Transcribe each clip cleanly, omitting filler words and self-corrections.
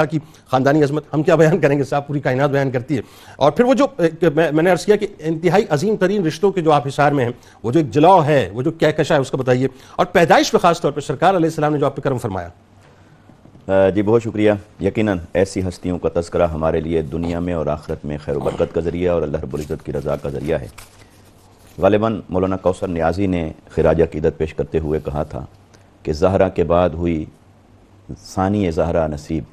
کی خاندانی عظمت ہم کیا بیان کریں گے صاحب، پوری کائنات بیان کرتی ہے۔ اور پھر وہ جو میں نے عرض کیا کہ انتہائی عظیم ترین رشتوں کے جو آپ حصار میں ہیں، وہ جو ایک جلاؤ ہے، وہ جو کہکشا ہے، اس کا بتائیے، اور پیدائش پہ خاص طور پہ سرکار علیہ السلام نے جو آپ پہ کرم فرمایا۔ جی بہت شکریہ۔ یقیناً ایسی ہستیوں کا تذکرہ ہمارے لیے دنیا میں اور آخرت میں خیر و برکت کا ذریعہ اور اللہ رب العزت کی رضا کا ذریعہ ہے۔ غالباً مولانا کوثر نیازی نے خراج عقیدت پیش کرتے ہوئے کہا تھا کہ زہرا کے بعد ہوئی ثانی زہرا نصیب،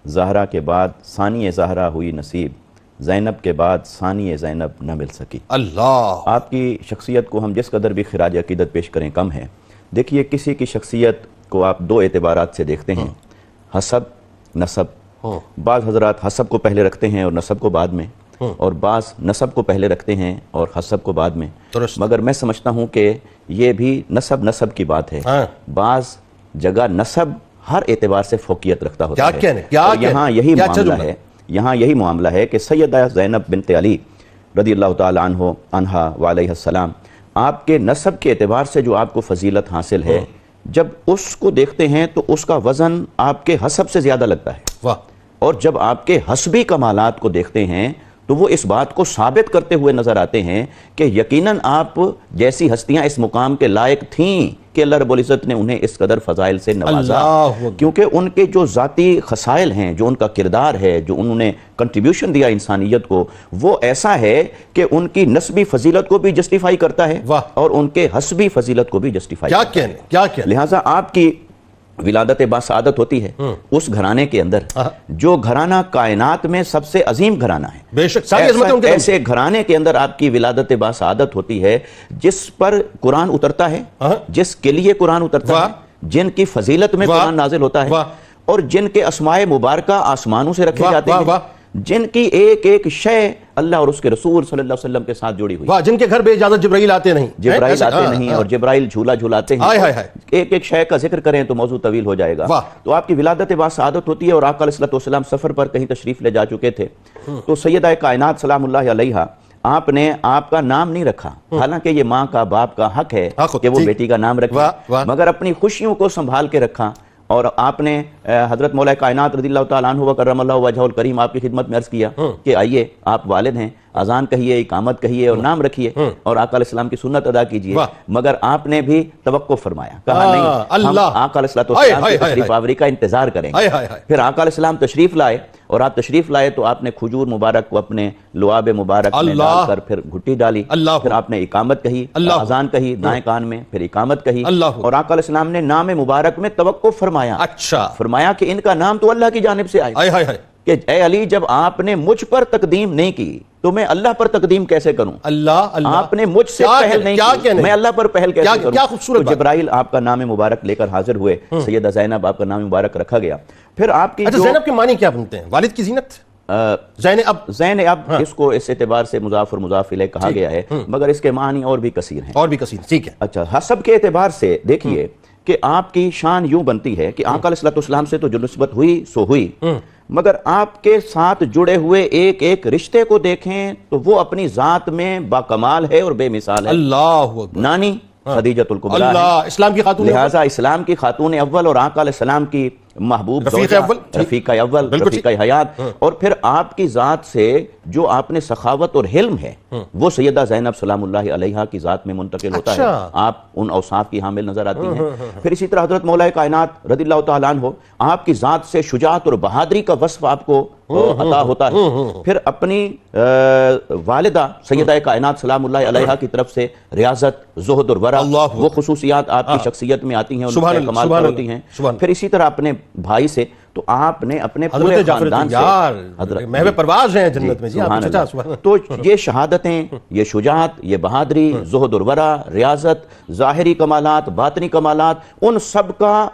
زہرا کے بعد ثانی زہرا ہوئی نصیب، زینب کے بعد ثانی زینب نہ مل سکی۔ اللہ، آپ کی شخصیت کو ہم جس قدر بھی خراج عقیدت پیش کریں کم ہے۔ دیکھیے کسی کی شخصیت کو آپ دو اعتبارات سے دیکھتے ہیں، حسب، نسب۔ بعض حضرات حسب کو پہلے رکھتے ہیں اور نسب کو بعد میں، اور بعض نسب کو پہلے رکھتے ہیں اور حسب کو بعد میں۔ مگر میں سمجھتا ہوں کہ یہ بھی نسب کی بات ہے۔ بعض جگہ نسب ہر اعتبار سے فوقیت رکھتا ہوتا ہے۔ یہاں یہی معاملہ ہے کہ سیدہ زینب بنت علی رضی اللہ تعالی عنہا وعلیہ السلام، آپ کے نسب کے اعتبار سے جو آپ کو فضیلت حاصل ہے، جب اس کو دیکھتے ہیں تو اس کا وزن آپ کے حسب سے زیادہ لگتا ہے، اور جب آپ کے حسبی کمالات کو دیکھتے ہیں تو وہ اس بات کو ثابت کرتے ہوئے نظر آتے ہیں کہ یقیناً آپ جیسی ہستیاں اس مقام کے لائق تھیں کہ اللہ رب العزت نے انہیں اس قدر فضائل سے نوازا، کیونکہ ان کے جو ذاتی خصائل ہیں، جو ان کا کردار ہے، جو انہوں نے کنٹریبیوشن دیا انسانیت کو، وہ ایسا ہے کہ ان کی نسبی فضیلت کو بھی جسٹیفائی کرتا ہے اور ان کے حسبی فضیلت کو بھی جسٹیفائی کرتا ہے۔ لہٰذا آپ کی ولادت باسعادت ہوتی ہے اس گھرانے کے اندر جو گھرانہ کائنات میں سب سے عظیم گھرانہ ہے، بے شک ایسے گھرانے کے اندر آپ کی ولادت باسعادت ہوتی ہے جس پر قرآن اترتا ہے، جس کے لیے قرآن اترتا ہے، جن کی فضیلت میں قرآن نازل ہوتا ہے، اور جن کے اسماء مبارکہ آسمانوں سے رکھے جاتے ہیں، جن کی ایک ایک شے اللہ اور اس کے رسول صلی اللہ علیہ وسلم کے ساتھ جڑی ہوئی، جن کے گھر بے اجازت جبرائیل آتے نہیں، اور جبرائیل جھولا جھولاتے ہیں۔ ایک ایک شے کا ذکر کریں تو موضوع طویل ہو جائے گا۔ تو آپ کی ولادت باسعادت ہوتی ہے، اور آقا علیہ السلام سفر پر کہیں تشریف لے جا چکے تھے، تو سیدہ کائنات سلام اللہ علیہا آپ نے آپ کا نام نہیں رکھا، حالانکہ یہ ماں کا باپ کا حق ہے کہ وہ بیٹی کا نام رکھے، مگر اپنی خوشیوں کو سنبھال کے رکھا، اور آپ نے حضرت مولا کائنات رضی اللہ تعالیٰ عنہ وکرم اللہ وجہہ الکریم آپ کی خدمت میں عرض کیا کہ آئیے آپ والد ہیں، اذان کہیے، اقامت کہیے اور نام رکھیے اور آقا علیہ السلام کی سنت ادا کیجیے، مگر آپ نے بھی توقع فرمایا، کہا نہیں، ہم آقا علیہ السلام کی تشریف آوری کا انتظار کریں گے۔ پھر آقا علیہ السلام تشریف لائے، اور آپ تشریف لائے تو آپ نے کھجور مبارک کو اپنے لعاب مبارک میں ڈال کر پھر گھٹی ڈالی، پھر آپ نے اقامت کہی، اذان کہی دائیں کان میں، پھر اقامت کہی، اور آقا علیہ السلام نے نام مبارک میں توقع فرمایا کہ ان کا نام تو اللہ کی جانب سے آئے، کہ اے علی جب آپ نے مجھ پر تقدیم نہیں کی تو میں اللہ پر تقدیم کیسے کروں؟ آپ نے مجھ سے پہل نہیں کی، میں اللہ پر پہل کیسے کروں؟ تو جبرائیل آپ کا نام مبارک لے کر حاضر ہوئے، سیدہ زینب آپ کا نام مبارک رکھا گیا۔ پھر آپ کی زینب کے معنی کیا بنتے ہیں؟ والد کی زینت، زینب اس کو اس اعتبار سے مضاف اور مضاف الیہ کہا گیا ہے، مگر اس کے معنی اور بھی کثیر ہیں، ٹھیک ہے۔ اچھا، حسب کے اعتبار سے دیکھیے کہ آپ کی شان یوں بنتی ہے کہ آقا علیہ السلام سے تو جو نسبت ہوئی سو ہوئی، مگر آپ کے ساتھ جڑے ہوئے ایک ایک رشتے کو دیکھیں تو وہ اپنی ذات میں باکمال ہے اور بے مثال ہے۔ نانی خدیجۃ الکبریٰ ہے، اسلام کی خاتون، لہٰذا اسلام کی خاتون اول اور آقا علیہ السلام کی محبوب رفیقہ اول، رفیقہ حیات، اور پھر آپ کی ذات سے جو آپ نے سخاوت اور حلم ہے وہ سیدہ زینب سلام اللہ علیہا کی ذات میں منتقل ہوتا ہے، آپ ان اوصاف کی حامل نظر آتی ہیں۔ پھر اسی طرح حضرت مولا کائنات رضی اللہ تعالیٰ عنہ آپ کی ذات سے شجاعت اور بہادری کا وصف آپ کو عطا ہوتا ہے۔ پھر اپنی والدہ سیدہ کائنات سلام اللہ علیہا کی طرف سے ریاضت، زہد اور ورع، وہ خصوصیات آپ کی شخصیت میں آتی ہیں اور ان کے کمال پر ہوتی ہیں۔ پھر اسی طرح اپنے بھائی سے تو آپ نے اپنے پورے خاندان سے محو پرواز ہیں جنت میں، تو یہ شہادتیں، یہ شجاعت، یہ بہادری، زہد اور ورع، ریاضت، ظاہری کمالات، باطنی کمالات، ان سب کا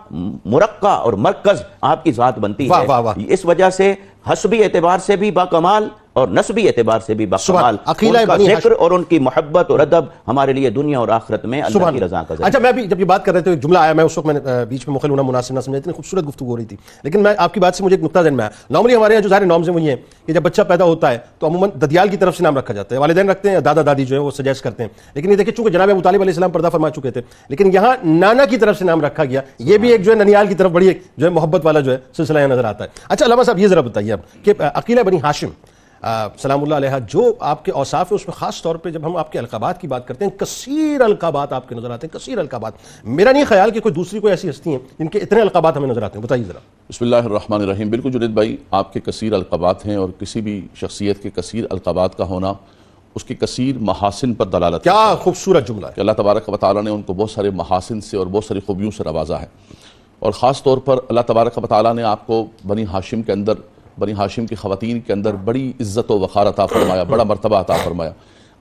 مرقع اور مرکز آپ کی ذات بنتی ہے۔ اس وجہ سے حسبی اعتبار سے بھی باکمال اور نسبی اعتبار سے بھی باکمال عقیلہ ان کا بنی ذکر اور ان کی محبت اور ادب ہمارے لیے دنیا اور آخرت میں اللہ کی رضا کا ذریعہ۔ اچھا، میں بھی جب یہ بات کر رہے تھے ایک جملہ آیا، میں اس وقت میں نے بیچ میں مخل ہونا مناسب نہ سمجھا، اتنی خوبصورت گفتگو ہو رہی تھی، لیکن میں آپ کی بات سے مجھے ایک نقطہ ذہن میں آیا۔ نارملی ہمارے یہاں جو سارے نارمز ہیں وہی ہیں کہ جب بچہ پیدا ہوتا ہے تو عموماً ددیال کی طرف سے نام رکھا جاتا ہے، والدین رکھتے ہیں، دادا دادی جو ہے وہ سجیسٹ کرتے ہیں، لیکن یہ دیکھیں چونکہ جناب ابو طالب علیہ السلام پردہ فرما چکے تھے، لیکن یہاں نانا کی طرف سے نام رکھا گیا، یہ بھی ایک جو ہے ننیال کی طرف بڑی ایک جو ہے محبت والا جو ہے سلسلہ یہاں نظر آتا ہے۔ اچھا علامہ صاحب، یہ ذرا بتائیے اب کہ عقیلہ بنی ہاشم سلام اللہ علیہ جو آپ کے اوصاف ہے، اس میں خاص طور پہ جب ہم آپ کے القابات کی بات کرتے ہیں، کثیر القابات آپ کے نظر آتے ہیں، کثیر القابات۔ میرا نہیں خیال کہ کوئی دوسری کوئی ایسی ہستی ہیں جن کے اتنے القابات ہمیں نظر آتے ہیں، بتائیے ذرا۔ بسم اللہ الرحمن الرحیم۔ بالکل جنید بھائی، آپ کے کثیر القابات ہیں، اور کسی بھی شخصیت کے کثیر القابات کا ہونا اس کی کثیر محاسن پر دلالت ہے۔ کیا خوبصورت جملہ ہے کہ اللہ تبارک و تعالیٰ نے ان کو بہت سارے محاسن سے اور بہت ساری خوبیوں سے نوازا ہے، اور خاص طور پر اللہ تبارک و تعالیٰ نے آپ کو بنی ہاشم کے اندر، بنی ہاشم کی خواتین کے اندر بڑی عزت و وقار عطا فرمایا، بڑا مرتبہ عطا فرمایا۔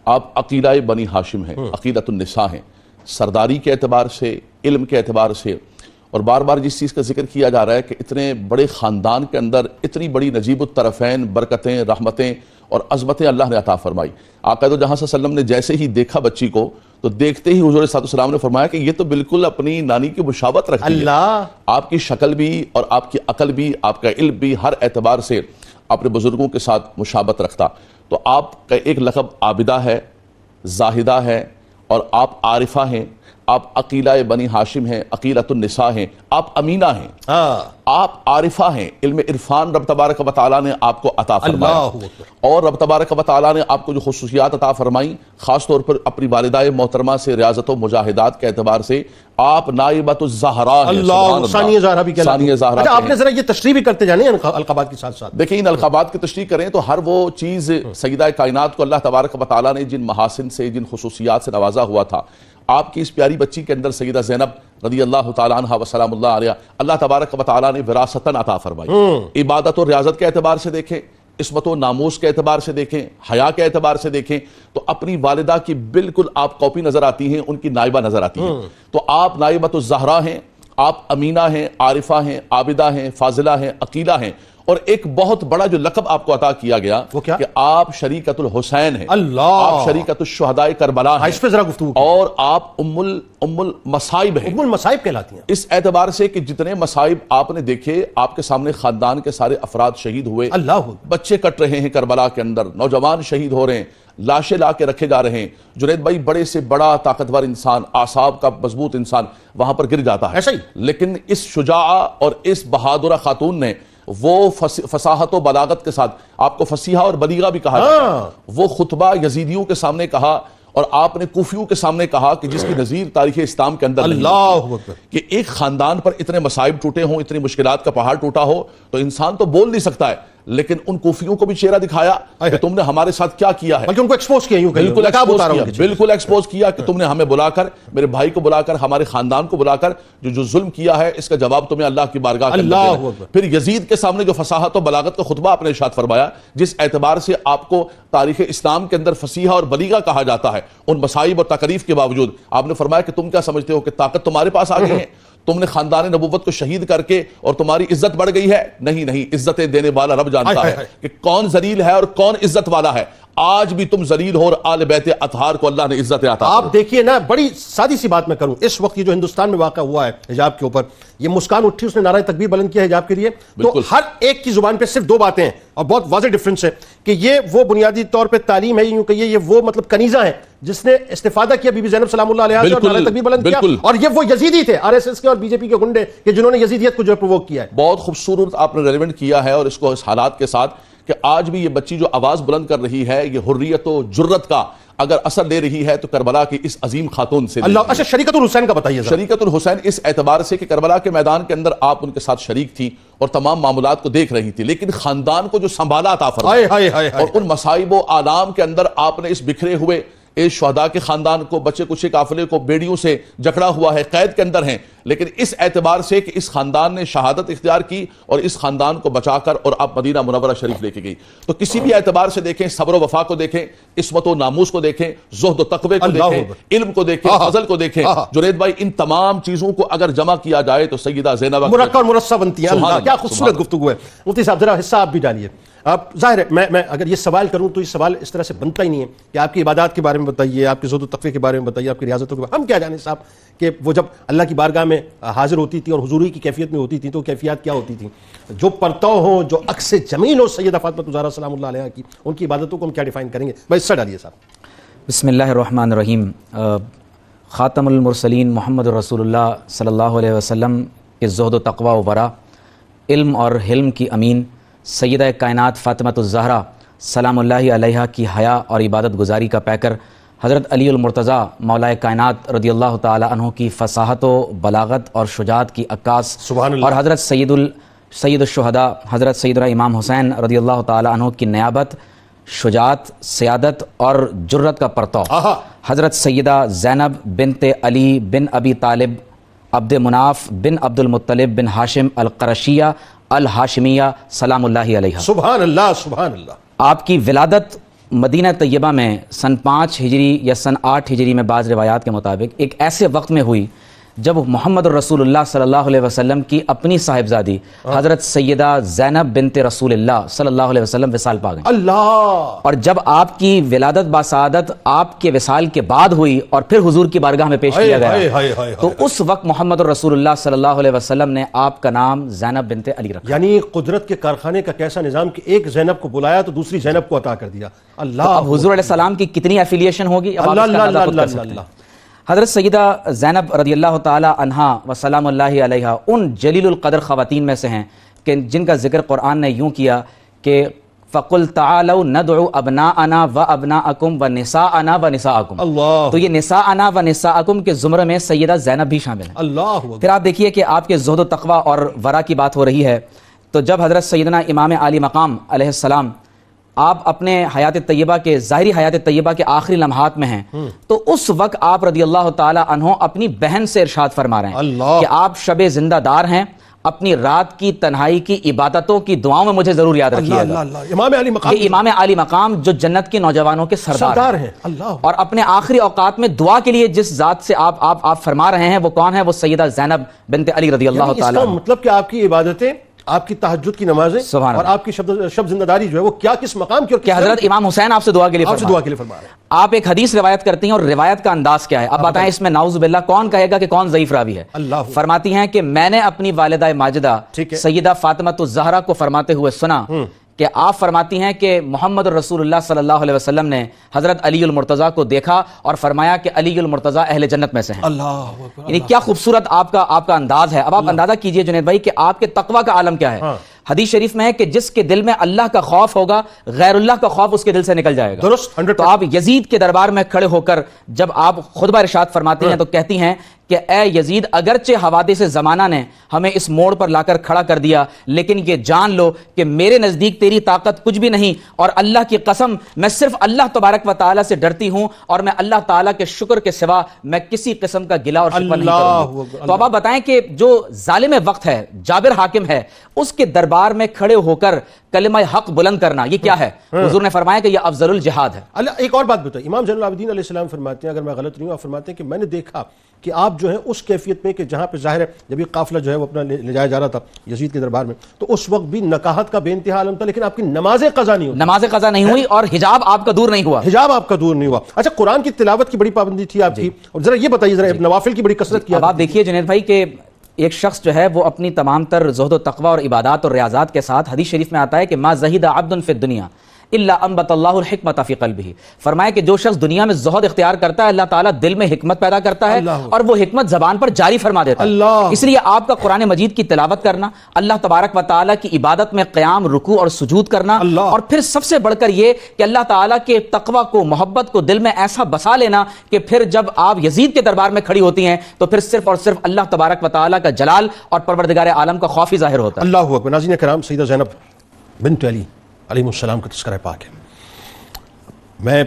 آپ عقیلہ بنی ہاشم ہیں، عقیدۃ النساء ہیں، سرداری کے اعتبار سے، علم کے اعتبار سے، اور بار بار جس چیز کا ذکر کیا جا رہا ہے کہ اتنے بڑے خاندان کے اندر اتنی بڑی نجیب الطرفین برکتیں، رحمتیں اور عظمتیں اللہ نے عطا فرمائی۔ آقا دو جہاں صلی اللہ علیہ وسلم نے جیسے ہی دیکھا بچی کو تو دیکھتے ہی حضور صلی اللہ علیہ وسلم نے فرمایا کہ یہ تو بالکل اپنی نانی کی مشابہت رکھتی ہے۔ اللہ، آپ کی شکل بھی اور آپ کی عقل بھی، آپ کا علم بھی ہر اعتبار سے اپنے بزرگوں کے ساتھ مشابہت رکھتا۔ تو آپ کا ایک لقب عابدہ ہے، زاہدہ ہے، اور آپ عارفہ ہیں، آپ عقیلہ بنی ہاشم ہیں، عقیلۃ النساء ہیں، آپ امینہ ہیں، آپ عارفہ ہیں، علم عرفان رب تبارک و تعالیٰ نے آپ کو عطا فرمایا، اور رب تبارک و تعالیٰ نے آپ کو جو خصوصیات عطا فرمائیں، خاص طور پر اپنی والدہ محترمہ سے ریاضت و مجاہدات کے اعتبار سے آپ نائبۃ الزہرا ہیں۔ اللہ، ثانیہ زہرا بھی کہلاتی ثانیہ ہے۔ زہرا اچھا، آپ ہیں۔ نے ذرا یہ تشریح بھی کرتے جانے ہیں القابات کے ساتھ ساتھ۔ دیکھیں، ان القابات کی تشریح کریں تو ہر وہ چیز سیدہ کائنات کو اللہ تبارک و تعالیٰ نے جن محاسن سے، جن خصوصیات سے نوازا ہوا تھا، آپ کی اس پیاری بچی کے اندر سیدہ زینب رضی اللہ تعالیٰ عنہ وسلام اللہ علیہ اللہ تبارک و تعالیٰ نے وراثتاً عطا فرمائی۔ عبادت اور ریاضت کے اعتبار سے دیکھیں، عصمت و ناموس کے اعتبار سے دیکھیں، حیا کے اعتبار سے دیکھیں، تو اپنی والدہ کی بالکل آپ کاپی نظر آتی ہیں، ان کی نائبہ نظر آتی ہیں۔ تو آپ نائبۃ الزہرا ہیں، آپ امینہ ہیں، عارفہ ہیں، عابدہ ہیں، فاضلہ ہیں، عقیلہ ہیں، اور ایک بہت بڑا جو لقب آپ کو عطا کیا گیا وہ کیا؟ کہ آپ شریکۃ الحسین ہیں، اللہ، آپ شریکۃ الشہداء کربلا ہیں، اس پہ ذرا گفتگو کی۔ اور آپ ام المصائب ہیں۔ ام المصائب کہلاتی ہیں۔ اس اعتبار سے کہ جتنے مصائب آپ نے دیکھے، آپ کے سامنے خاندان کے سارے افراد شہید ہوئے، اللہ، بچے کٹ رہے ہیں کربلا کے اندر، نوجوان شہید ہو رہے ہیں، لاشیں لا کے رکھے جا رہے ہیں، جنید بھائی بڑے سے بڑا طاقتور انسان، اعصاب کا مضبوط انسان وہاں پر گر جاتا ہے۔ ایسا ہی؟ لیکن اس شجاعہ اور اس بہادرہ خاتون نے وہ فصاحت و بلاغت کے ساتھ، آپ کو فصیحہ اور بلیغہ بھی کہا جاتا ہے، وہ خطبہ یزیدیوں کے سامنے کہا، اور آپ نے کوفیوں کے سامنے کہا کہ جس کی نظیر تاریخ اسلام کے اندر نہیں اللہ اکبر، کہ ایک خاندان پر اتنے مصائب ٹوٹے ہوں، اتنی مشکلات کا پہاڑ ٹوٹا ہو تو انسان تو بول نہیں سکتا ہے، لیکن ان کوفیوں کو بھی چہرہ دکھایا کہ تم نے ہمارے ساتھ کیا کیا ہے، بلکہ ان کو ایکسپوز کیا، یوں کہیے، بالکل نقاب ایکسپوز اتارا کیا، ان کی چیز۔ بالکل ایکسپوز کیا کہ تم نے ہمیں بلا کر، میرے بھائی کو بلا کر، ہمارے خاندان کو بلا کر جو ظلم کیا ہے، اس کا جواب تمہیں اللہ کی بارگاہ کے اندر اللہ دینا ہے۔ اکبر۔ پھر یزید کے سامنے جو فصاحت و بلاغت کا خطبہ آپ نے ارشاد فرمایا، جس اعتبار سے آپ کو تاریخ اسلام کے اندر فصیحہ اور بلیغہ کہا جاتا ہے، ان مصائب اور تکلیف کے باوجود آپ نے فرمایا کہ تم کیا سمجھتے ہو کہ طاقت تمہارے پاس آ گئی ہے، تم نے خاندان نبوت کو شہید کر کے اور تمہاری عزت بڑھ گئی ہے؟ نہیں نہیں، عزتیں دینے والا رب جانتا ہے کہ کون ذلیل ہے اور کون عزت والا ہے۔ آج بھی تم ذلیل ہو اور آل بیت اطہار کو اللہ نے عزت عطا آپ دیکھیے نا، بڑی سادی سی بات میں کروں، اس وقت یہ جو ہندوستان میں واقع ہوا ہے حجاب کے اوپر، یہ مسکان اٹھی، اس نے نعرہ تکبیر بلند کیا حجاب کے لیے، تو ہر ایک کی زبان پہ صرف دو باتیں ہیں اور بہت واضح ڈفرنس ہے کہ یہ وہ بنیادی طور پہ تعلیم ہے، یوں کہیے یہ وہ مطلب کنیزہ ہے جس نے استفادہ کیا بی بی زینب سلام اللہ علیہا سے اور نعرہ تکبیر بلند کیا، اور یہ وہ یزیدی تھے آر ایس ایس کے اور بی جے پی کے گنڈے کہ جنہوں نے یزیدیت کو جو پرووک کیا ہے۔ بہت خوبصورت آپ نے ریلیونٹ کیا ہے، اور اس کو اس حالات کے ساتھ کہ آج بھی یہ بچی جو آواز بلند کر رہی ہے، یہ حریت و جرت کا اگر اثر لے رہی ہے تو کربلا کی اس عظیم خاتون سے۔ اللہ، اچھا شریکت الحسین کا بتائیے ذرا۔ شریکت الحسین اس اعتبار سے کہ کربلا کے میدان کے اندر آپ ان کے ساتھ شریک تھی اور تمام معاملات کو دیکھ رہی تھی، لیکن خاندان کو جو سنبھالا عطا فرمایا، اور ان مصائب و آلام کے اندر آپ نے اس بکھرے ہوئے اس شہداء کے خاندان کو، بچے کچے قافلے کو بیڑیوں سے جکڑا ہوا ہے، قید کے اندر ہیں، لیکن اس اعتبار سے کہ اس خاندان نے شہادت اختیار کی اور اس خاندان کو بچا کر اور آپ مدینہ منورہ شریف لے کے گئی۔ تو کسی بھی اعتبار سے دیکھیں، صبر و وفا کو دیکھیں، عصمت و ناموس کو دیکھیں، زہد و تقوی کو دیکھیں، علم کو دیکھیں، فضل کو دیکھیں، جنید بھائی ان تمام چیزوں کو اگر جمع کیا جائے تو سیدہ زینب مرکب اور مرصع بنتی ہے۔ اللہ، کیا خوبصورت گفتگو ہے۔ مفتی صاحب ذرا حصہ آپ بھی ڈالیے۔ اب ظاہر ہے میں اگر یہ سوال کروں تو یہ سوال اس طرح سے بنتا ہی نہیں ہے کہ آپ کی عبادات کے بارے میں بتائیے، آپ کے زہد و تقوی کے بارے میں بتائیے، آپ کی ریاضتوں کے بارے میں. ہم کیا جانیں صاحب کہ وہ جب اللہ کی بارگاہ میں حاضر ہوتی تھی اور حضوری کی کیفیت میں ہوتی تھی تو کیفیات کیا ہوتی تھیں. جو پرتو ہوں، جو عکس جمیل ہو سیدہ فاطمہ الزہرا سلام اللہ علیہا کی، ان کی عبادتوں کو ہم کیا ڈیفائن کریں گے؟ بس حصہ ڈالیے صاحب. بسم اللہ الرحمن الرحیم. خاتم المرسلین محمد رسول اللہ صلی اللہ علیہ وسلم کے زہد و تقوی و ورع، علم اور حلم کی امین سیدہ کائنات فاطمہ الزہرا سلام اللہ علیہا کی حیا اور عبادت گزاری کا پیکر حضرت علی المرتضیٰ مولا کائنات رضی اللہ تعالی عنہ کی فصاحت و بلاغت اور شجاعت کی عکاس، سبحان اللہ. اور حضرت سید الشہداء حضرت سیدنا امام حسین رضی اللہ تعالی عنہ کی نیابت، شجاعت، سیادت اور جرت کا پرتو، حضرت سیدہ زینب بنت علی بن ابی طالب عبد مناف بن عبد المطلب بن ہاشم القرشیہ الہاشمیہ سلام اللہ علیہا. سبحان اللہ سبحان اللہ. آپ کی ولادت مدینہ طیبہ میں سن 5 ہجری یا سن 8 ہجری میں بعض روایات کے مطابق ایک ایسے وقت میں ہوئی جب محمد رسول اللہ صلی اللہ علیہ وسلم کی اپنی صاحبزادی حضرت سیدہ زینب بنت رسول اللہ صلی اللہ علیہ وسلم وصال پا گئیں. اللہ. اور جب آپ کی ولادت باسعادت آپ کے وصال کے بعد ہوئی اور پھر حضور کی بارگاہ میں پیش کیا گیا تو اس وقت محمد رسول اللہ صلی اللہ علیہ وسلم نے آپ کا نام زینب بنت علی رکھا. یعنی قدرت کے کارخانے کا کیسا نظام کہ ایک زینب کو بلایا تو دوسری زینب کو عطا کر دیا. اللہ. اب حضور علیہ السلام کی کتنی ایفیلیشن ہوگی اب آپ اس کا اندازہ خود کر سکتے ہیں. حضرت سیدہ زینب رضی اللہ تعالی عنہا و سلام اللہ علیہا ان جلیل القدر خواتین میں سے ہیں کہ جن کا ذکر قرآن نے یوں کیا کہ فَقُلْ تَعَالَوْا نَدْعُ أَبْنَاءَنَا وَأَبْنَاءَكُمْ وَنِسَاءَنَا وَنِسَاءَكُمْ. اللہ. تو یہ نساءنا و نساءکم کے زمرے میں سیدہ زینب بھی شامل ہیں. اللہ. پھر آپ دیکھیے کہ آپ کے زہد و تقوی اور ورع کی بات ہو رہی ہے تو جب حضرت سیدنا امام عالی مقام علیہ السلام آپ اپنے حیات طیبہ کے ظاہری حیات طیبہ کے آخری لمحات میں ہیں تو اس وقت آپ رضی اللہ تعالی عنہ اپنی بہن سے ارشاد فرما رہے ہیں اللہ. کہ آپ شب زندہ دار ہیں، اپنی رات کی تنہائی کی عبادتوں کی دعاؤں میں مجھے ضرور یاد رکھیے اللہ. گا. اللہ. امام علی مقام. یہ امام علی مقام جو جنت کے نوجوانوں کے سردار ہیں. اللہ. اور اپنے آخری اوقات میں دعا کے لیے جس ذات سے آپ فرما رہے ہیں وہ کون ہے؟ وہ سیدہ زینب بنت علی رضی اللہ یعنی تعالی اس کا عنہ. مطلب کہ آپ کی عبادتیں، آپ کی تہجد کی نمازیں سبحان اور اللہ. آپ کی شب زندہ داری جو ہے وہ کیا کس مقام کی اور کہ حضرت امام حسین آپ سے دعا کے لیے آپ سے دعا کے لیے فرما رہے ہیں. آپ ایک حدیث روایت کرتی ہیں اور روایت کا انداز کیا ہے اب بتائیں اس میں نعوذ باللہ کون کہے گا کہ کون ضعیف راوی ہے؟ اللہ. فرماتی ہیں کہ میں نے اپنی والدہ ماجدہ سیدہ فاطمہ الزہرا کو فرماتے ہوئے سنا کہ آپ فرماتی ہیں کہ محمد رسول اللہ صلی اللہ علیہ وسلم نے حضرت علی المرتضیٰ کو دیکھا اور فرمایا کہ علی المرتضیٰ اہل جنت میں سے ہیں. اللہ. یعنی کیا خوبصورت آپ کا انداز ہے. اب آپ اندازہ کیجئے جنید بھائی کہ آپ کے تقوی کا عالم کیا ہے. حدیث شریف میں ہے کہ جس کے دل میں اللہ کا خوف ہوگا غیر اللہ کا خوف اس کے دل سے نکل جائے گا. درست. تو آپ یزید کے دربار میں کھڑے ہو کر جب آپ خطبہ ارشاد فرماتی ہیں تو کہتی ہیں کہ اے یزید اگرچہ حوادث زمانہ نے ہمیں اس موڑ پر لا کر کھڑا کر دیا لیکن یہ جان لو کہ میرے نزدیک تیری طاقت کچھ بھی نہیں اور اللہ کی قسم میں صرف اللہ تبارک و تعالیٰ سے ڈرتی ہوں اور میں اللہ تعالیٰ کے شکر کے سوا میں کسی قسم کا گلہ اور شکوہ نہیں کروں گی. تو اب آپ بتائیں کہ جو ظالم وقت ہے جابر حاکم ہے اس کے دربار میں کھڑے ہو کر کلمہ حق بلند کرنا یہ کیا ہے؟ حضور نے فرمایا کہ یہ افضل الجہاد ہے. اللہ. ایک اور بات بتائیں، امام زین العابدین علیہ السلام فرماتے ہیں، اگر میں غلط نہیں ہوں، آپ فرماتے ہیں کہ میں نے دیکھا کہ آپ جو ہیں اس کیفیت میں کہ جہاں پہ ظاہر ہے جب یہ قافلہ جو ہے وہ اپنا لے جایا جا رہا تھا یزید کے دربار میں تو اس وقت بھی نکاحت کا بے انتہا عالم تھا لیکن آپ کی نمازیں قضا نہیں ہوئی. نماز قضا نہیں ہوئی اور حجاب آپ کا دور نہیں ہوا. حجاب آپ کا دور نہیں ہوا. اچھا، قرآن کی تلاوت کی بڑی پابندی تھی آپ کی، اور ذرا یہ بتائیے ذرا نوافل کی بڑی کثرت کی. اب آپ دیکھیے جنید بھائی کہ ایک شخص جو ہے وہ اپنی تمام تر زہد و تقوی اور عبادات اور ریاضات کے ساتھ حدیث شریف میں آتا ہے کہ ما زہد عبد فی الدنیا الا انبت اللہ الحکمت فی قلبہ. فرمایا کہ جو شخص دنیا میں زہد اختیار کرتا ہے اللہ تعالیٰ دل میں حکمت پیدا کرتا ہے اور وہ حکمت زبان پر جاری فرما دیتا ہے. اس لیے آپ کا قرآن مجید کی تلاوت کرنا، اللہ تبارک و تعالیٰ کی عبادت میں قیام، رکوع اور سجود کرنا، اور پھر سب سے بڑھ کر یہ کہ اللہ تعالیٰ کے تقوی کو، محبت کو دل میں ایسا بسا لینا کہ پھر جب آپ یزید کے دربار میں کھڑی ہوتی ہیں تو پھر صرف اور صرف اللہ تبارک و تعالیٰ کا جلال اور پروردگار عالم کا خوف ہی ظاہر ہوتا ہے. اللہ اکبر. ناظرین کرام، سیدہ زینب بنت علی علیہ السلام کا تذکرہ پاک ہے. میں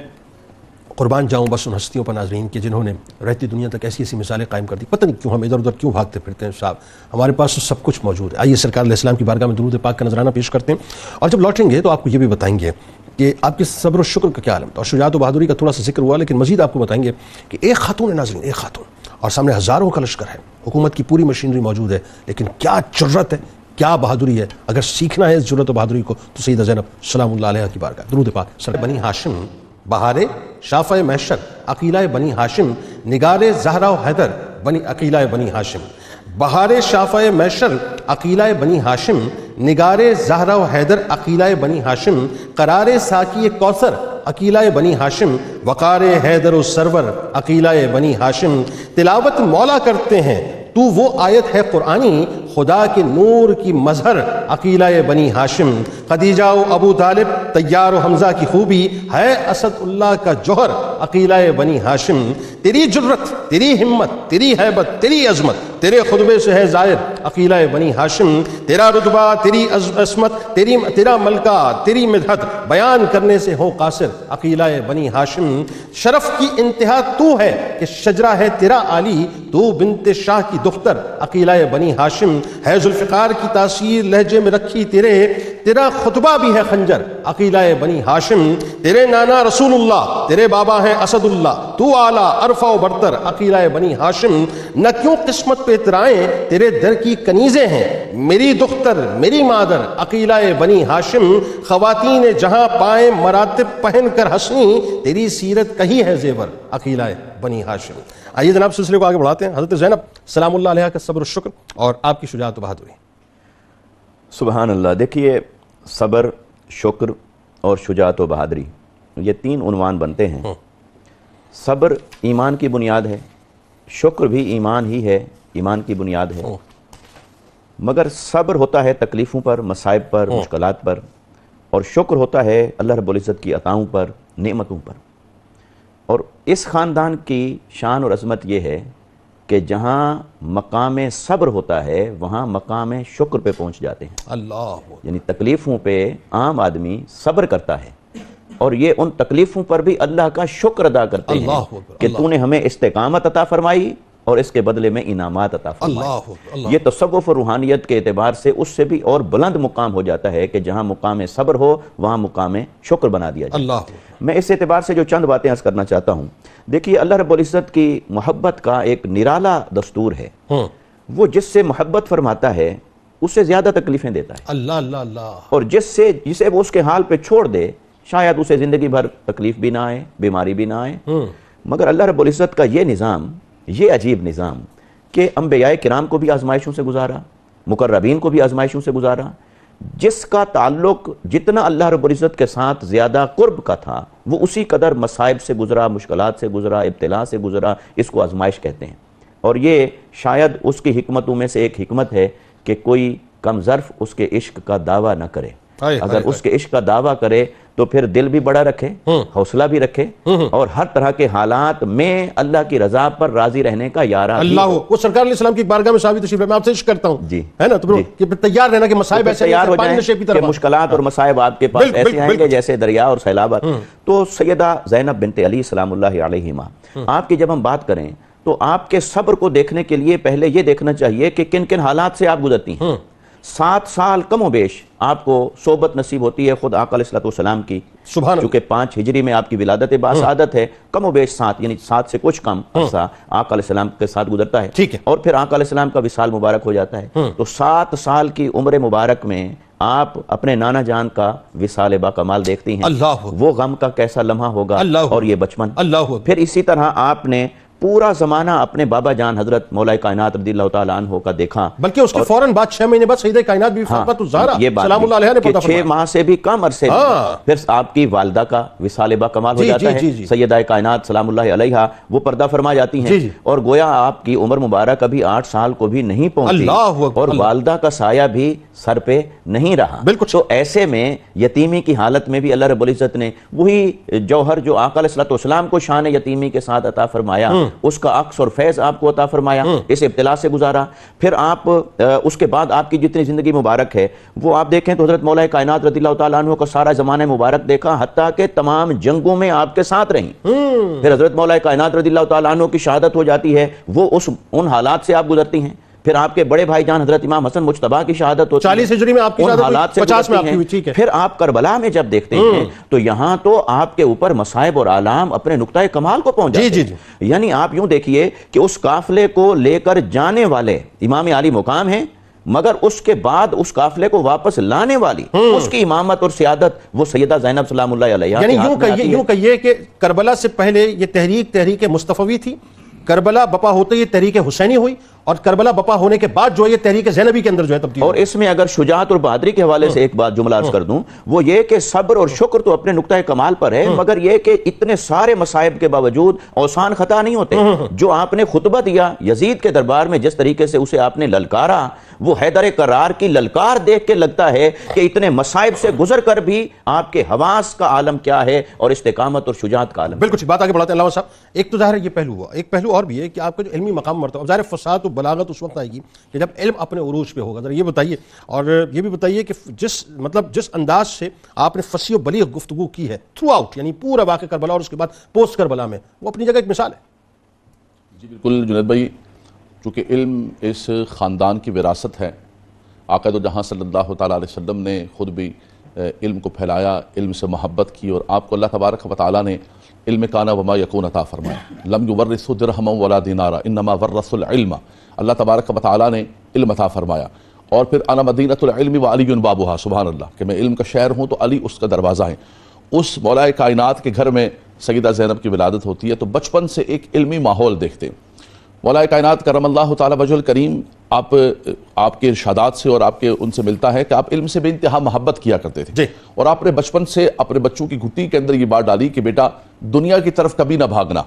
قربان جاؤں بس ان ہستیوں پر ناظرین کہ جنہوں نے رہتی دنیا تک ایسی ایسی مثالیں قائم کر دی. پتہ نہیں کیوں ہم ادھر ادھر کیوں بھاگتے پھرتے ہیں صاحب، ہمارے پاس تو سب کچھ موجود ہے. آئیے سرکار علیہ السلام کی بارگاہ میں درود پاک کا نذرانہ پیش کرتے ہیں اور جب لوٹیں گے تو آپ کو یہ بھی بتائیں گے کہ آپ کے صبر و شکر کا کیا عالم تھا. اور شجاعت و بہادری کا تھوڑا سا ذکر ہوا لیکن مزید آپ کو بتائیں گے کہ ایک خاتون ہے ناظرین، ایک خاتون، اور سامنے ہزاروں کا لشکر ہے، حکومت کی پوری مشینری موجود ہے، لیکن کیا جرت ہے، کیا بہادری ہے. اگر سیکھنا ہے اس جرأت و بہادری کو تو سیدہ زینب سلام اللہ علیہ کی بارگاہ درود پاک. بنی ہاشم بہار شافع محشر عقیلہ بنی ہاشم نگار زہرا و حیدر بنی عقیلہ بنی ہاشم. بہار شافع محشر عقیلہ بنی ہاشم نگار زہرا و حیدر عقیلہ بنی ہاشم قرار ساکی کوثر عقیلہ بنی ہاشم وقار حیدر و سرور عقیلہ بنی ہاشم. تلاوت مولا کرتے ہیں تو وہ آیت ہے قرآنی خدا کے نور کی مظہر عقیلہ بنی ہاشم. خدیجہ و ابو طالب طیار و حمزہ کی خوبی ہے اسد اللہ کا جوہر عقیلہ بنی ہاشم. تیری جرت تیری ہمت تیری ہیبت تیری عظمت تیرے خطبے سے ہے ظاہر عقیلہ بنی ہاشم. تیرا رتبہ تیری عظمت تیرا ملکہ تیری مدحت بیان کرنے سے ہو قاصر عقیلہ بنی ہاشم. شرف کی انتہا تو ہے کہ شجرہ ہے تیرا عالی تو بنت شاہ کی دختر عقیلہ بنی ہاشم. ہے ذوالفقار کی تاثیر لہجے میں رکھی تیرا خطبہ بھی ہے خنجر عقیلہ بنی ہاشم. تیرے نانا رسول اللہ تیرے بابا ہیں اسد اللہ تو اعلیٰ عرفہ و برتر عقیلہ بنی ہاشم. نہ کیوں قسمت پہ اترائیں تیرے در کی کنیزیں ہیں میری دختر میری مادر عقیلہ بنی ہاشم. خواتین جہاں پائیں مراتب پہن کر حسنی تیری سیرت کہی ہے زیور عقیلہ بنی ہاشم. آئیے جناب سلسلے کو آگے بڑھاتے ہیں. حضرت زینب سلام اللہ علیہ کا صبر و شکر اور آپ کی شجاعت و بہادری. سبحان اللہ. دیکھیے صبر شکر اور شجاعت و بہادری یہ تین عنوان بنتے ہیں. صبر ایمان کی بنیاد ہے, شکر بھی ایمان ہی ہے, ایمان کی بنیاد ہے. مگر صبر ہوتا ہے تکلیفوں پر مصائب پر مشکلات پر اور شکر ہوتا ہے اللہ رب العزت کی عطاؤں پر نعمتوں پر. اور اس خاندان کی شان اور عظمت یہ ہے کہ جہاں مقام صبر ہوتا ہے وہاں مقام شکر پہ پہنچ جاتے ہیں. اللہ یعنی تکلیفوں پہ عام آدمی صبر کرتا ہے اور یہ ان تکلیفوں پر بھی اللہ کا شکر ادا کرتے ہیں کہ تو نے ہمیں استقامت عطا فرمائی اور اس کے بدلے میں انعامات عطا فرمائے. یہ تصوف و روحانیت کے اعتبار سے اس سے بھی اور بلند مقام ہو جاتا ہے کہ جہاں مقام صبر ہو وہاں مقام شکر بنا دیا جائے. میں اس اعتبار سے جو چند باتیں عرض کرنا چاہتا ہوں. دیکھیے اللہ رب العزت کی محبت کا ایک نرالا دستور ہے. وہ جس سے محبت فرماتا ہے اس سے زیادہ تکلیفیں دیتا ہے. اللہ اللہ اللہ. اور جسے وہ اس کے حال پہ چھوڑ دے شاید اسے زندگی بھر تکلیف بھی نہ آئے بیماری بھی نہ آئے. مگر اللہ رب العزت کا یہ نظام یہ عجیب نظام کہ انبیاء کرام کو بھی آزمائشوں سے گزارا مقربین کو بھی آزمائشوں سے گزارا. جس کا تعلق جتنا اللہ رب العزت کے ساتھ زیادہ قرب کا تھا وہ اسی قدر مصائب سے گزرا مشکلات سے گزرا ابتلا سے گزرا. اس کو آزمائش کہتے ہیں. اور یہ شاید اس کی حکمتوں میں سے ایک حکمت ہے کہ کوئی کم ظرف اس کے عشق کا دعویٰ نہ کرے. اگر اس کے عشق کا دعویٰ کرے تو پھر دل بھی بڑا رکھے حوصلہ بھی رکھے اور ہر طرح کے حالات میں اللہ کی رضا پر راضی رہنے کا یارہ بھی. اللہ وہ سرکار علیہ السلام کی بارگاہ میں صحابی تشریف ہے. میں آپ سے عشق کرتا ہوں جی ہے نا تو تیار رہنا کہ مصائب ایسے تیار ہو جائیں کہ مشکلات اور مصائب آپ کے پاس ایسے آئیں گے جیسے دریا اور سیلابات. تو سیدہ زینب بنت علی سلام اللہ علیہما آپ کی جب ہم بات کریں تو آپ کے صبر کو دیکھنے کے لیے پہلے یہ دیکھنا چاہیے کہ کن کن حالات سے آپ گزرتی ہیں. 7 سال کم و بیش آپ کو صحبت نصیب ہوتی ہے خود آقا علیہ السلام کی. چونکہ 5 ہجری میں آپ کی ولادت باسعادت ہے کم و بیش 7 یعنی 7 سے کچھ کم عرصہ آقا علیہ السلام کے ساتھ گزرتا ہے. اور پھر آقا علیہ السلام کا وصال مبارک ہو جاتا ہے. تو 7 سال کی عمر مبارک میں آپ اپنے نانا جان کا وصال با کمال دیکھتی ہیں. وہ غم کا کیسا لمحہ ہوگا اور یہ بچپن. پھر اسی طرح آپ نے پورا زمانہ اپنے بابا جان حضرت مولا کائنات رضی اللہ تعالیٰ عنہ کا دیکھا. بلکہ اس کے فوراً بعد 6 مہینے بعد سیدہ کائنات بھی فاطمہ الزہرا سلام اللہ علیہ نے پردہ فرمایا. 6 ماہ سے بھی کم عرصے پھر آپ کی والدہ کا وصال با کمال ہو جاتا ہے. سیدہ کائنات سلام اللہ علیہ وہ پردہ فرما جاتی ہیں اور گویا آپ کی عمر مبارک ابھی 8 سال کو بھی نہیں پہنچی اور والدہ کا سایہ بھی سر پہ نہیں رہا. تو ایسے میں یتیمی کی حالت میں بھی اللہ رب العزت نے وہی جوہر جو آقا علیہ السلام کو شان یتیمی کے ساتھ عطا فرمایا اس کا عکس اور فیض آپ کو عطا فرمایا. اس ابتلا سے گزارا. پھر آپ اس کے بعد آپ کی جتنی زندگی مبارک ہے وہ آپ دیکھیں تو حضرت مولا کائنات رضی اللہ تعالیٰ عنہ کا سارا زمانہ مبارک دیکھا حتیٰ کہ تمام جنگوں میں آپ کے ساتھ رہیں. پھر حضرت مولا کائنات رضی اللہ تعالیٰ عنہ کی شہادت ہو جاتی ہے وہ ان حالات سے آپ گزرتی ہیں. پھر آپ کے بڑے بھائی جان حضرت امام حسن مجتبیٰ کی شہادت ہوتی ہے 40 ہجری میں آپ کی شہادت 50 میں آپ کی ہوئی. ٹھیک ہے. پھر آپ کربلا میں جب دیکھتے ہیں تو یہاں تو آپ کے اوپر مصائب اور آلام اپنے نقطۂ کمال کو پہنچ جاتے ہیں. یعنی آپ یوں دیکھیے کہ اس قافلے کو لے کر جانے والے امام عالی مقام ہیں مگر اس کے بعد اس قافلے کو واپس لانے والی اس کی امامت اور سیادت وہ سیدہ زینب سلام اللہ علیہا یعنی یوں کہیے کہ کربلا سے پہلے یہ تحریک مصطفوی تھی، کربلا بپا ہوتے یہ تحریک حسینی ہوئی، اور کربلا بپا ہونے کے بعد جو ہے یہ تحریک زینبی کے اندر جو ہے تبدیل اور اس میں اگر شجاعت اور بہادری کے حوالے سے ایک بات جملہ عرض کر دوں، وہ یہ کہ صبر اور شکر تو اپنے نقطہ کمال پر ہے، مگر یہ کہ اتنے سارے مصائب کے باوجود اوسان خطا نہیں ہوتے۔ جو آپ نے خطبہ دیا یزید کے دربار میں، جس طریقے سے اسے آپ نے للکارا، وہ حیدر کرار کی للکار دیکھ کے لگتا ہے کہ اتنے مصائب سے گزر کر بھی آپ کے حواس کا عالم کیا ہے اور استقامت اور شجاعت کا عالم۔ بالکل بات آگے بڑھاتے ہیں علامہ صاحب۔ ایک تو ظاہر ہے یہ پہلو ہوا، ایک پہلو اور بھی ہے کہ آپ کا جو علمی مقام مرتبہ، ظاہر فصاحت و بلاغت اس وقت آئے گی کہ جب علم اپنے عروج پہ ہوگا۔ ذرا یہ بتائیے، اور یہ بھی بتائیے کہ جس انداز سے آپ نے فصیح و بلیغ گفتگو کی ہے تھرو آؤٹ، یعنی پورا واقعہ کربلا اور اس کے بعد پوسٹ کربلا میں، وہ اپنی جگہ ایک مثال ہے۔ جی بالکل جنید بھائی، چونکہ علم اس خاندان کی وراثت ہے، آقا دو جہاں صلی اللہ تعالیٰ علیہ وسلم نے خود بھی علم کو پھیلایا، علم سے محبت کی، اور آپ کو اللہ تبارک و تعالیٰ نے علم کانا وما یکون عطا فرمایا۔ لم یورث درہما ولا دینارا انما ورث العلم، اللہ تبارک و تعالیٰ نے علم عطا فرمایا۔ اور پھر انا مدینۃ العلم وعلی بابھا، سبحان اللہ، کہ میں علم کا شہر ہوں تو علی اس کا دروازہ ہے۔ اس مولا کائنات کے گھر میں سیدہ زینب کی ولادت ہوتی ہے، تو بچپن سے ایک علمی ماحول دیکھتے ہیں۔ مولا کائنات کرم اللہ تعالیٰ وجہ الکریم آپ کے ارشادات سے اور آپ کے ان سے ملتا ہے کہ آپ علم سے بے انتہا محبت کیا کرتے تھے، اور آپ نے بچپن سے اپنے بچوں کی گھٹی کے اندر یہ بات ڈالی کہ بیٹا دنیا کی طرف کبھی نہ بھاگنا،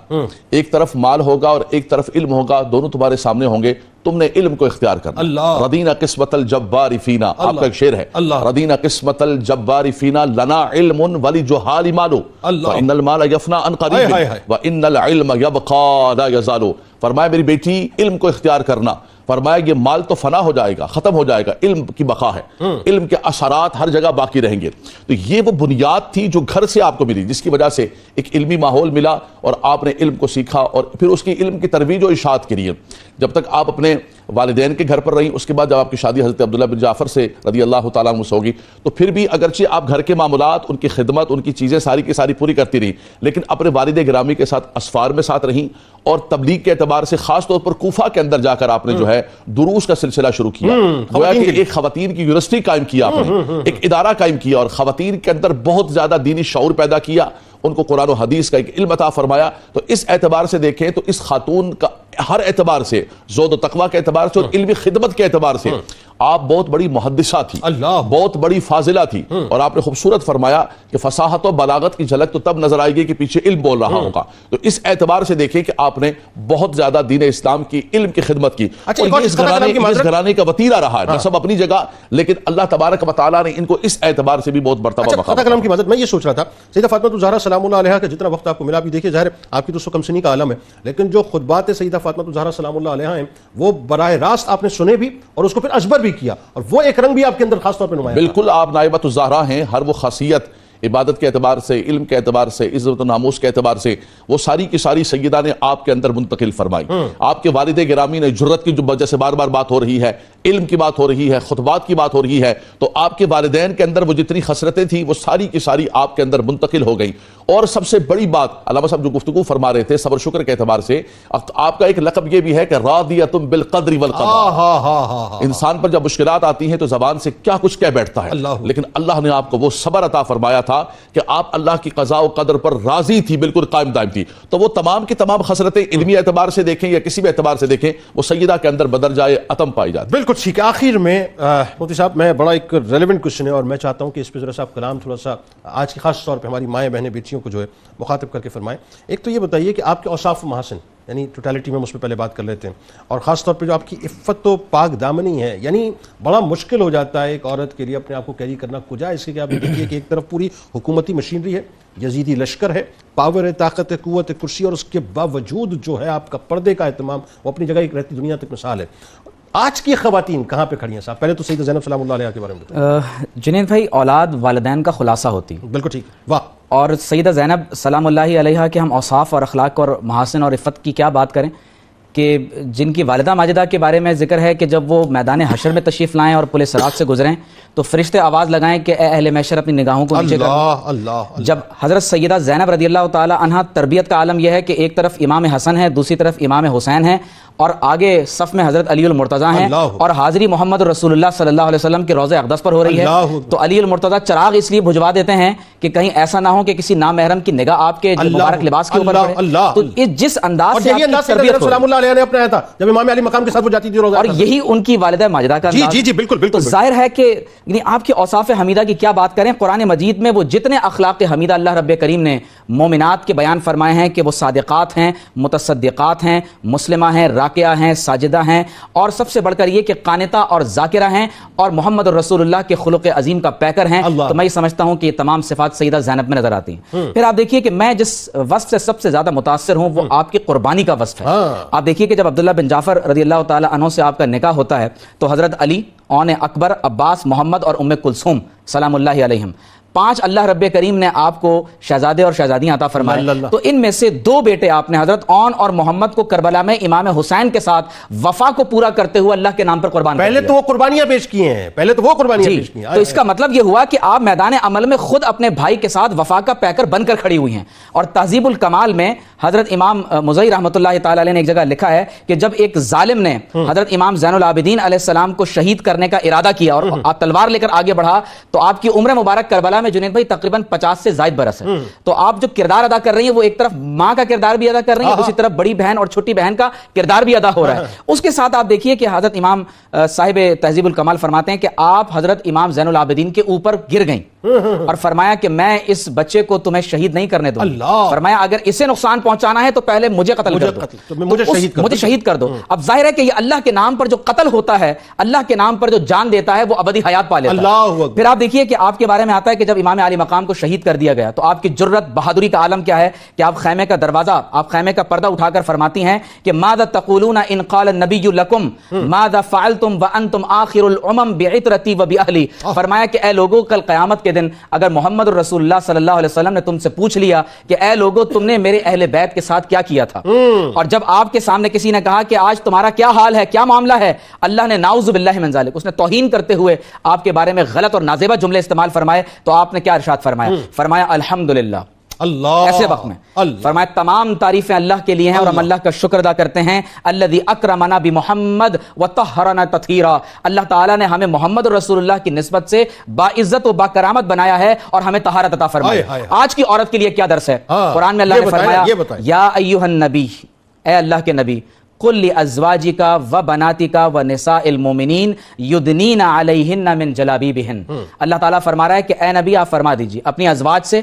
ایک طرف مال ہوگا اور ایک طرف علم ہوگا، دونوں تمہارے سامنے ہوں گے، تم نے علم کو اختیار کرنا۔ ردینا قسمت الجبار فینا، آپ کا ایک شعر ہے، ردینا قسمت الجبار فینا لنا علم ولجہال مال فإن المال یفنا عن قریب وإن العلم یبقى لا یزال۔ فرمایا میری بیٹی علم کو اختیار کرنا، فرمایا یہ مال تو فنا ہو جائے گا، ختم ہو جائے گا، علم کی بقا ہے، علم کے اثرات ہر جگہ باقی رہیں گے۔ تو یہ وہ بنیاد تھی جو گھر سے آپ کو ملی، جس کی وجہ سے ایک علمی ماحول ملا اور آپ نے علم کو سیکھا، اور پھر اس کی علم کی ترویج و اشاعت کے لیے جب تک آپ اپنے والدین کے گھر پر رہیں، اس کے بعد جب آپ کی شادی حضرت عبداللہ بن جعفر سے رضی اللہ تعالیٰ عنہ سے ہوگی، تو پھر بھی اگرچہ آپ گھر کے معاملات، ان کی خدمت، ان کی چیزیں ساری کی ساری پوری کرتی رہی، لیکن اپنے والد گرامی کے ساتھ اسفار میں ساتھ رہیں، اور تبلیغ کے اعتبار سے خاص طور پر کوفہ کے اندر جا کر آپ نے جو ہے دروس کا سلسلہ شروع کیا، گویا کہ ایک خواتین کی یونیورسٹی قائم کیا آپ نے، ایک ادارہ قائم کیا، اور خواتین کے اندر بہت زیادہ دینی شعور پیدا کیا، ان کو قرآن و حدیث کا ایک علم عطا فرمایا۔ تو اس اعتبار سے دیکھیں تو اس خاتون کا ہر اعتبار سے، زہد و تقویٰ کے اعتبار سے اور علمی خدمت کے اعتبار سے آپ بہت بڑی محدثہ تھی، بہت بڑی فاضلہ تھی، اور آپ نے خوبصورت فرمایا کہ فصاحت و بلاغت کی جھلک تو تب نظر آئے گی کہ پیچھے علم بول رہا ہوگا۔ تو اس اعتبار سے دیکھیں کہ آپ نے بہت زیادہ دین اسلام کی، علم کی خدمت کی، اور یہ اس گھرانے کا وتیرہ رہا ہے، نسب اپنی جگہ، لیکن اللہ تبارک و تعالیٰ نے ان کو اس اعتبار سے بھی بہت مرتبہ مقام کی مدد۔ میں یہ سوچ رہا تھا سیدہ فاطمہ الزہرا سلام اللہ علیہا کا جتنا وقت آپ کو ملا، بھی دیکھیے ظاہر آپ کی تو سکم سنی کا عالم ہے، لیکن جو خطبات سیدہ فاطمہ الزہرا سلام اللہ علیہا ہیں وہ براہ راست آپ نے سنے بھی اور اس کو پھر ازبر بھی کیا، اور وہ ایک رنگ بھی آپ کے اندر خاص طور پہ نمایاں۔ بالکل آپ نائبۃ الزہرا ہیں، ہر وہ خاصیت عبادت کے اعتبار سے، علم کے اعتبار سے، عزت و ناموس کے اعتبار سے، وہ ساری کی ساری سیدہ نے آپ کے اندر منتقل فرمائی۔ آپ کے والد گرامی نے جرت کی جو وجہ سے بار بار بات ہو رہی ہے، علم کی بات ہو رہی ہے، خطبات کی بات ہو رہی ہے، تو آپ کے والدین کے اندر وہ جتنی خسرتیں تھیں وہ ساری کی ساری آپ کے اندر منتقل ہو گئیں۔ اور سب سے بڑی بات علامہ صاحب جو گفتگو فرما رہے تھے صبر شکر کے اعتبار سے، آپ کا ایک لقب یہ بھی ہے کہ راضیۃ بالقدر والقضاء۔ انسان پر جب مشکلات آتی ہیں تو زبان سے کیا کچھ کہہ بیٹھتا ہے، لیکن اللہ نے آپ کو وہ صبر عطا فرمایا تھا کہ آپ اللہ کی قضاء و قدر پر راضی تھی، بالکل قائم دائم تھی۔ تو وہ تمام کی تمام خسرتیں علمی اعتبار سے دیکھیں یا کسی بھی اعتبار سے دیکھیں، وہ سیدہ کے اندر بدر جائے عتم پائی جاتی۔ بالکل ٹھیک ہے۔ آخر میں مفتی صاحب میں بڑا ایک ریلیونٹ کوشچن ہے اور میں چاہتا ہوں کہ اس پہ ذرا سا آپ کلام تھوڑا سا آج کی خاص طور پہ ہماری مائیں بہنیں بیٹیوں کو جو ہے مخاطب کر کے فرمائیں۔ ایک تو یہ بتائیے کہ آپ کے اوصاف و محاسن، یعنی ٹوٹیلٹی میں ہم اس پہ پہلے بات کر لیتے ہیں، اور خاص طور پہ جو آپ کی عفت و پاک دامنی ہے، یعنی بڑا مشکل ہو جاتا ہے ایک عورت کے لیے اپنے آپ کو کیری کرنا، کجا اس کے کہ آپ دیکھیے کہ ایک طرف پوری حکومتی مشینری ہے، یزیدی لشکر ہے، پاور ہے، طاقت ہے، قوت ہے، کرسی، اور اس کے باوجود جو ہے آپ کا پردے کا اہتمام وہ اپنی جگہ ایک رہتی دنیا تک مثال ہے۔ آج کی خواتین کہاں پہ کھڑی ہیں صاحب؟ پہلے تو سیدہ زینب سلام اللہ علیہا کے بارے میں بتائیں۔ جنید بھائی، اولاد والدین کا خلاصہ ہوتی، بالکل ٹھیک، واہ۔ اور سیدہ زینب سلام اللہ علیہا کے ہم اوصاف اور اخلاق اور محاسن اور عفت کی کیا بات کریں کہ جن کی والدہ ماجدہ کے بارے میں ذکر ہے کہ جب وہ میدان حشر میں تشریف لائیں اور پل صراط سے گزریں تو فرشتے آواز لگائیں کہ اے اہل محشر اپنی نگاہوں کو نیچے کرو۔ اللہ جب حضرت سیدہ زینب رضی اللہ تعالی عنہ، تربیت کا عالم یہ ہے کہ ایک طرف امام حسن ہے، دوسری طرف امام حسین ہے، اور آگے صف میں حضرت علی المرتضیٰ ہیں، اور حاضری محمد رسول اللہ صلی اللہ علیہ وسلم کے روضہ اقدس پر ہو رہی ہے، تو علی المرتضیٰ چراغ اس لیے بھجوا دیتے ہیں کہ کہیں ایسا نہ ہو کہ کسی نامحرم کی نگاہ آپ کے جو مبارک لباس کے اوپر پڑے۔ تو جس انداز سے آپ کی تربیت سلام اللہ علیہ نے اپنایا تھا جب امام علی مقام کے ساتھ وہ جاتی تھی روزہ، اور یہی ان کی والدہ ماجدہ کا انداز۔ جی بالکل تو ظاہر ہے کہ یعنی آپ کے اوصاف حمیدہ کی کیا بات کریں، قرآن مجید میں وہ جتنے اخلاق حمیدہ اللہ رب کریم نے مومنات کے بیان فرمائے ہیں کہ وہ صادقات ہیں، متصدقات ہیں، مسلمہ ہیں، راکعہ ہیں، ساجدہ ہیں، اور سب سے بڑھ کر یہ کہ قانتہ اور ذاکرہ ہیں، اور محمد رسول اللہ کے خلق عظیم کا پیکر ہیں، تو میں یہ سمجھتا ہوں کہ یہ تمام صفات سیدہ زینب میں نظر آتی ہیں۔ پھر آپ دیکھیے کہ میں جس وصف سے سب سے زیادہ متاثر ہوں وہ آپ کی قربانی کا وصف ہے۔ آپ دیکھیے کہ جب عبداللہ بن جعفر رضی اللہ تعالی عنہ سے آپ کا نکاح ہوتا ہے تو حضرت علی، اون اکبر، عباس، محمد اور ام کلثوم سلام اللہ علیہم، 5 اللہ رب کریم نے آپ کو شہزادے اور شہزادیاں عطا فرمائے، تو ان میں سے 2 بیٹے آپ نے حضرت اون اور محمد کو کربلا میں امام حسین کے ساتھ وفا کو پورا کرتے ہوئے اللہ کے نام پر قربان کر دیا۔ پہلے تو وہ قربانیاں پیش کی ہیں، تو اس کا مطلب یہ ہوا کہ آپ میدان عمل میں خود اپنے بھائی کے ساتھ وفا کا پیکر بن کر کھڑی ہوئی ہیں۔ اور تہذیب الکمال میں حضرت امام مزئی رحمۃ اللہ تعالی علیہ نے ایک جگہ لکھا ہے کہ جب ایک ظالم نے حضرت امام زین العابدین علیہ السلام کو شہید کرنے کا ارادہ کیا اور آپ تلوار لے کر آگے بڑھا تو آپ کی عمر مبارک کربلا میں جنید بھائی تقریباً 50 سے زائد برس ہے، تو آپ جو کردار ادا کر رہی ہیں وہ ایک طرف ماں کا کردار بھی ادا کر رہی ہیں، دوسری طرف بڑی بہن اور چھوٹی بہن کا کردار بھی ادا ہو رہا ہے۔ اس کے ساتھ آپ دیکھیے کہ حضرت امام صاحب تہذیب الکمال فرماتے ہیں کہ آپ حضرت امام زین العابدین کے اوپر گر گئیں اور فرمایا کہ میں اس بچے کو تمہیں شہید نہیں کرنے دوں، فرمایا اگر اسے نقصان پہنچانا ہے تو پہلے مجھے قتل کر دو، مجھے شہید کر دو۔ اب ظاہر ہے کہ یہ اللہ کے نام پر جو قتل ہوتا ہے، اللہ کے نام پر جو جان دیتا ہے وہ ابدی حیات پا لیتا ہے۔ پھر آپ دیکھیے کہ آپ کے بارے میں آتا ہے کہ جب امام علی مقام کو شہید کر دیا گیا تو آپ کی جرت، بہادری کا عالم کیا ہے کہ آپ خیمے کا دروازہ، آپ خیمے کا پردہ اٹھا کر فرماتی ہیں کہ ماذا تقولون ان قال النبی لکم ماذا فعلتم وانتم آخر الامم بعطرتی وباہلی، فرمایا کہ اے لوگوں کل قیامت کے دن اگر محمد رسول اللہ صلی اللہ علیہ وسلم نے تم سے پوچھ لیا کہ اے لوگوں تم نے میرے اہل بیت کے ساتھ کیا کیا تھا، اور جب آپ کے سامنے کسی نے کہا کہ آج تمہارا کیا حال ہے، کیا معاملہ ہے، اللہ نے نعوذ باللہ من ذالک، اس نے توہین کرتے ہوئے آپ کے بارے میں غلط اور نازیبہ جملے استعمال فرمائے، تو آپ نے کیا ارشاد فرمایا؟ فرمایا الحمدللہ، ایسے وقت میں فرمایا تمام تعریفیں اللہ کے لیے ہیں اور ہم اللہ کا شکر ادا کرتے ہیں، الذی اکرمنا بمحمد وطہرنا تطہیرا، اللہ تعالیٰ نے ہمیں محمد رسول اللہ کی نسبت سے باعزت و باکرامت بنایا ہے اور ہمیں طہارت عطا فرمائی۔ آج کی عورت کے لیے کیا درس ہے؟ قرآن میں اللہ نے فرمایا یا ایھا النبی، اے اللہ کے نبی، قل لازواجک وبناتک ونساء المؤمنین یدنین علیہن من جلابیبہن، اللہ تعالیٰ فرما رہا ہے کہ اے نبی آپ فرما دیجیے اپنی ازواج سے،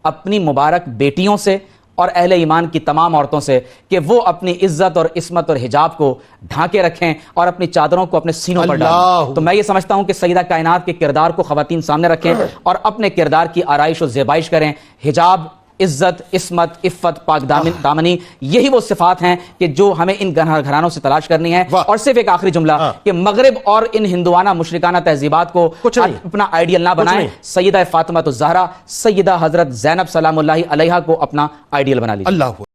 اپنی مبارک بیٹیوں سے اور اہل ایمان کی تمام عورتوں سے کہ وہ اپنی عزت اور عصمت اور حجاب کو ڈھانکے رکھیں اور اپنی چادروں کو اپنے سینوں پر ڈالیں۔ تو میں یہ سمجھتا ہوں کہ سیدہ کائنات کے کردار کو خواتین سامنے رکھیں اور اپنے کردار کی آرائش و زیبائش کریں۔ حجاب، عزت، عصمت، عفت، پاک دامنی، یہی وہ صفات ہیں کہ جو ہمیں ان گھرانوں سے تلاش کرنی ہے۔ اور صرف ایک آخری جملہ کہ مغرب اور ان ہندوانہ مشرکانہ تہذیبات کو اپنا آئیڈیل نہ بنائیں، سیدہ فاطمہ الزہرا، سیدہ حضرت زینب سلام اللہ علیہا کو اپنا آئیڈیل بنا لیجیے۔